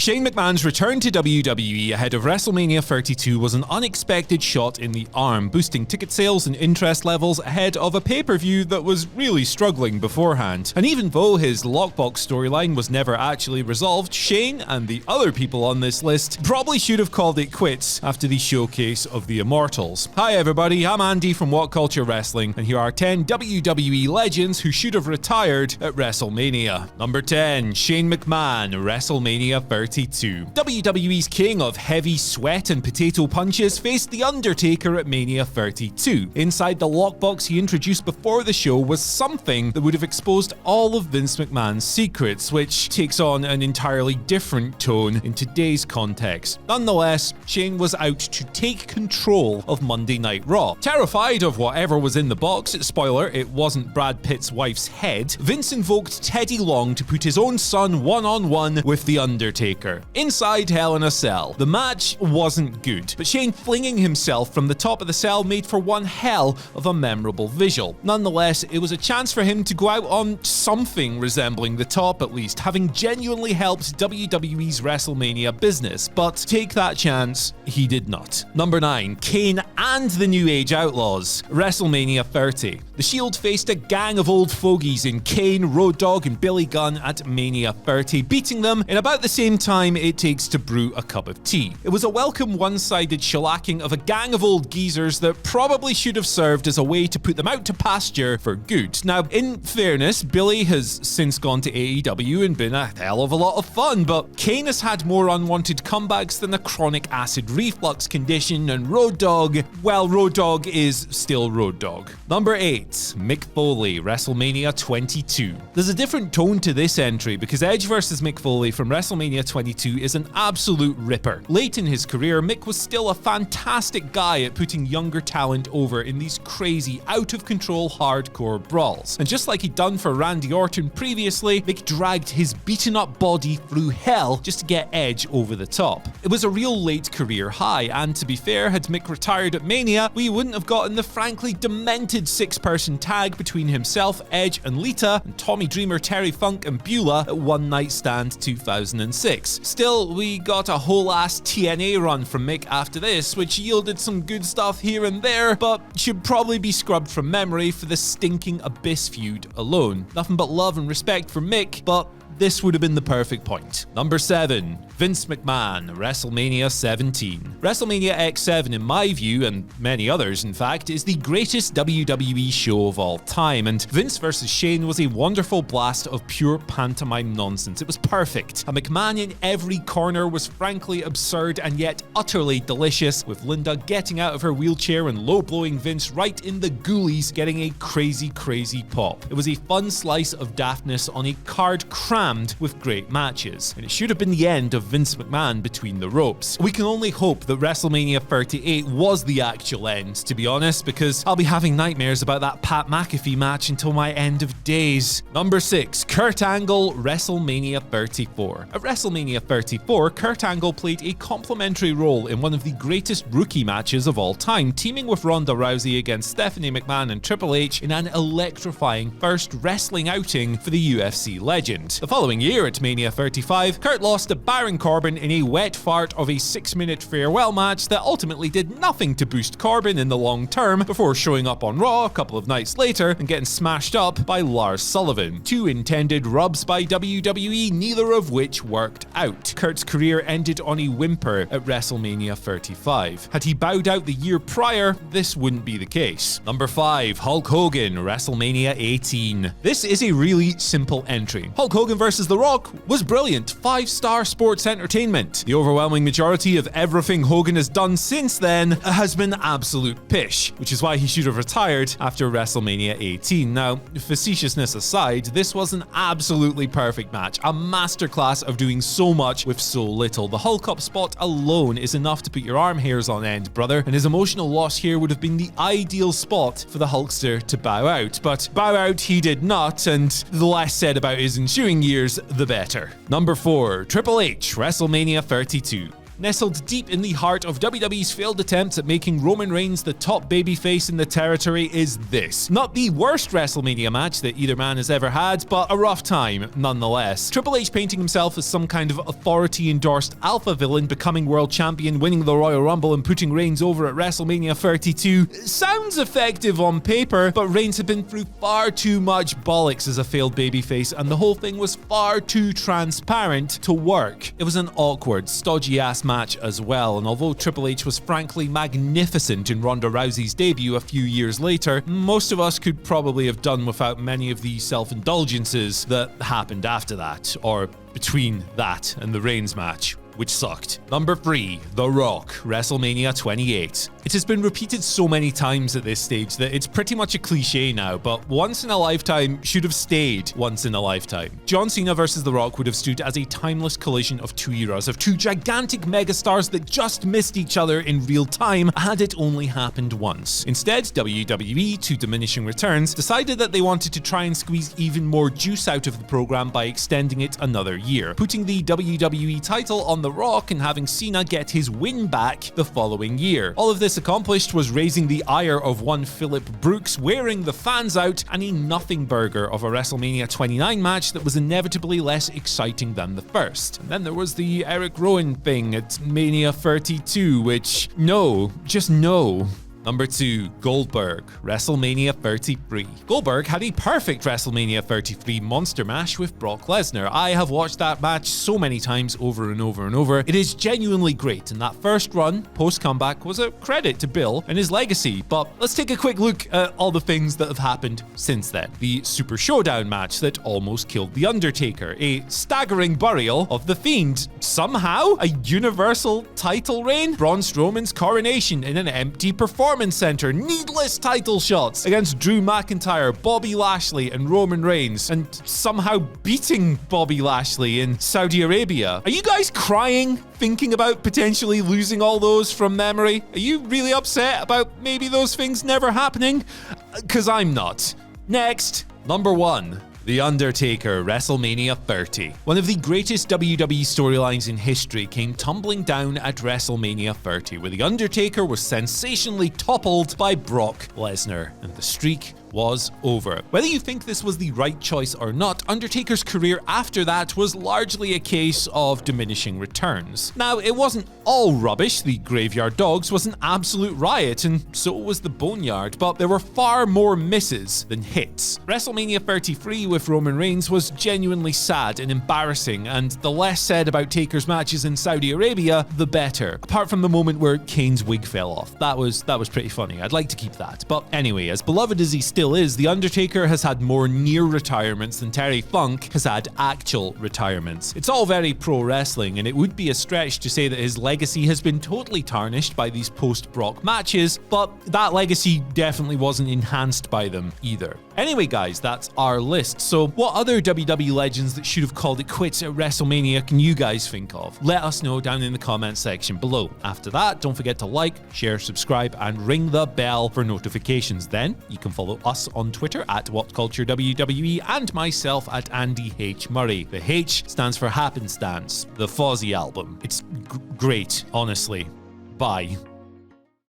Shane McMahon's return to WWE ahead of WrestleMania 32 was an unexpected shot in the arm, boosting ticket sales and interest levels ahead of a pay-per-view that was really struggling beforehand. And even though his lockbox storyline was never actually resolved, Shane and the other people on this list probably should have called it quits after the showcase of the Immortals. Hi everybody, I'm Andy from What Culture Wrestling, and here are 10 WWE legends who should have retired at WrestleMania. Number 10, Shane McMahon, WrestleMania 32. WWE's king of heavy sweat and potato punches faced The Undertaker at Mania 32. Inside the lockbox he introduced before the show was something that would have exposed all of Vince McMahon's secrets, which takes on an entirely different tone in today's context. Nonetheless, Shane was out to take control of Monday Night Raw. Terrified of whatever was in the box, spoiler, it wasn't Brad Pitt's wife's head, Vince invoked Teddy Long to put his own son one-on-one with The Undertaker. Inside Hell in a Cell, the match wasn't good, but Shane flinging himself from the top of the cell made for one hell of a memorable visual. Nonetheless, it was a chance for him to go out on something resembling the top at least, having genuinely helped WWE's WrestleMania business, but take that chance, he did not. Number 9, KANE and the New Age Outlaws, WrestleMania 30. The Shield faced a gang of old fogies in KANE, Road Dogg and Billy Gunn at Mania 30, beating them in about the same time it takes to brew a cup of tea. It was a welcome one-sided shellacking of a gang of old geezers that probably should have served as a way to put them out to pasture for good. Now, in fairness, Billy has since gone to AEW and been a hell of a lot of fun, but KANE has had more unwanted comebacks than a chronic acid reflux condition, and Road Dogg, well, Road Dogg is still Road Dogg. Number 8, Mick Foley, WrestleMania 22. There's a different tone to this entry because Edge vs Mick Foley from WrestleMania 22 is an absolute ripper. Late in his career, Mick was still a fantastic guy at putting younger talent over in these crazy, out-of-control hardcore brawls. And just like he'd done for Randy Orton previously, Mick dragged his beaten-up body through hell just to get Edge over the top. It was a real late career high, and to be fair, had Mick retired at Mania, we wouldn't have gotten the frankly demented six-person tag between himself, Edge and Lita, and Tommy Dreamer, Terry Funk and Beulah at One Night Stand 2006. Still, we got a whole-ass TNA run from Mick after this, which yielded some good stuff here and there, but should probably be scrubbed from memory for the stinking Abyss feud alone. Nothing but love and respect for Mick, but this would have been the perfect point. Number 7, Vince McMahon, WrestleMania 17. WrestleMania X7, in my view, and many others in fact, is the greatest WWE show of all time, and Vince vs Shane was a wonderful blast of pure pantomime nonsense. It was perfect. A McMahon in every corner was frankly absurd and yet utterly delicious, with Linda getting out of her wheelchair and low-blowing Vince right in the ghoulies getting a crazy pop. It was a fun slice of daftness on a card crammed with great matches, and it should have been the end of Vince McMahon between the ropes. We can only hope that WrestleMania 38 was the actual end, to be honest, because I'll be having nightmares about that Pat McAfee match until my end of days. Number 6, Kurt Angle, WrestleMania 34. At WrestleMania 34, Kurt Angle played a complimentary role in one of the greatest rookie matches of all time, teaming with Ronda Rousey against Stephanie McMahon and Triple H in an electrifying first wrestling outing for the UFC legend. The following year at Mania 35, Kurt lost to Baron Corbin in a wet fart of a 6-minute farewell match that ultimately did nothing to boost Corbin in the long term before showing up on Raw a couple of nights later and getting smashed up by Lars Sullivan. 2 intended rubs by WWE, neither of which worked out. Kurt's career ended on a whimper at WrestleMania 35. Had he bowed out the year prior, this wouldn't be the case. Number 5, Hulk Hogan, WrestleMania 18. This is a really simple entry. Hulk Hogan vs The Rock was brilliant, 5-star sports entertainment. The overwhelming majority of everything Hogan has done since then has been absolute pish, which is why he should have retired after WrestleMania 18. Now, facetiousness aside, this was an absolutely perfect match, a masterclass of doing so much with so little. The Hulk up spot alone is enough to put your arm hairs on end, brother, and his emotional loss here would have been the ideal spot for the Hulkster to bow out. But bow out he did not, and the less said about his ensuing years, the better. Number 4, Triple H, WrestleMania 32. Nestled deep in the heart of WWE's failed attempts at making Roman Reigns the top babyface in the territory is this. Not the worst WrestleMania match that either man has ever had, but a rough time nonetheless. Triple H painting himself as some kind of authority-endorsed alpha villain, becoming world champion, winning the Royal Rumble and putting Reigns over at WrestleMania 32 sounds effective on paper, but Reigns had been through far too much bollocks as a failed babyface, and the whole thing was far too transparent to work. It was an awkward, stodgy-ass match as well, and although Triple H was frankly magnificent in Ronda Rousey's debut a few years later, most of us could probably have done without many of the self-indulgences that happened after that, or between that and the Reigns match, which sucked. Number 3, The Rock, WrestleMania 28. It has been repeated so many times at this stage that it's pretty much a cliche now, but once in a lifetime should have stayed once in a lifetime. John Cena versus The Rock would have stood as a timeless collision of two eras, of two gigantic megastars that just missed each other in real time had it only happened once. Instead, WWE, to diminishing returns, decided that they wanted to try and squeeze even more juice out of the program by extending it another year, putting the WWE title on The Rock and having Cena get his win back the following year. All of this accomplished was raising the ire of one Phillip Brooks, wearing the fans out, and a nothing burger of a WrestleMania 29 match that was inevitably less exciting than the first. And then there was the Eric Rowan thing at Mania 32, which, no, just no. Number 2, Goldberg, WrestleMania 33. Goldberg had a perfect WrestleMania 33 Monster Mash with Brock Lesnar. I have watched that match so many times over and over and over. It is genuinely great, and that first run, post-comeback, was a credit to Bill and his legacy. But let's take a quick look at all the things that have happened since then. The Super Showdown match that almost killed The Undertaker, a staggering burial of The Fiend, somehow a Universal title reign, Braun Strowman's coronation in an empty performance center, needless title shots against Drew McIntyre, Bobby Lashley, and Roman Reigns, and somehow beating Bobby Lashley in Saudi Arabia. Are you guys crying, thinking about potentially losing all those from memory? Are you really upset about maybe those things never happening? Because I'm not. Next, number 1. The Undertaker, WrestleMania 30. One of the greatest WWE storylines in history came tumbling down at WrestleMania 30, where The Undertaker was sensationally toppled by Brock Lesnar, and the streak was over. Whether you think this was the right choice or not, Undertaker's career after that was largely a case of diminishing returns. Now, it wasn't all rubbish. The Graveyard Dogs was an absolute riot, and so was the Boneyard, but there were far more misses than hits. WrestleMania 33 with Roman Reigns was genuinely sad and embarrassing, and the less said about Taker's matches in Saudi Arabia, the better. Apart from the moment where Kane's wig fell off. That was pretty funny. I'd like to keep that. But anyway, as beloved as he still is, The Undertaker has had more near retirements than Terry Funk has had actual retirements. It's all very pro wrestling, and it would be a stretch to say that his legacy has been totally tarnished by these post-Brock matches, but that legacy definitely wasn't enhanced by them either. Anyway guys, that's our list. So what other WWE legends that should have called it quits at WrestleMania can you guys think of? Let us know down in the comments section below. After that, don't forget to like, share, subscribe, and ring the bell for notifications. Then you can follow us on Twitter at WhatCultureWWE and myself at Andy H. Murray. The H stands for Happenstance, the Fozzy album. It's great, honestly. Bye.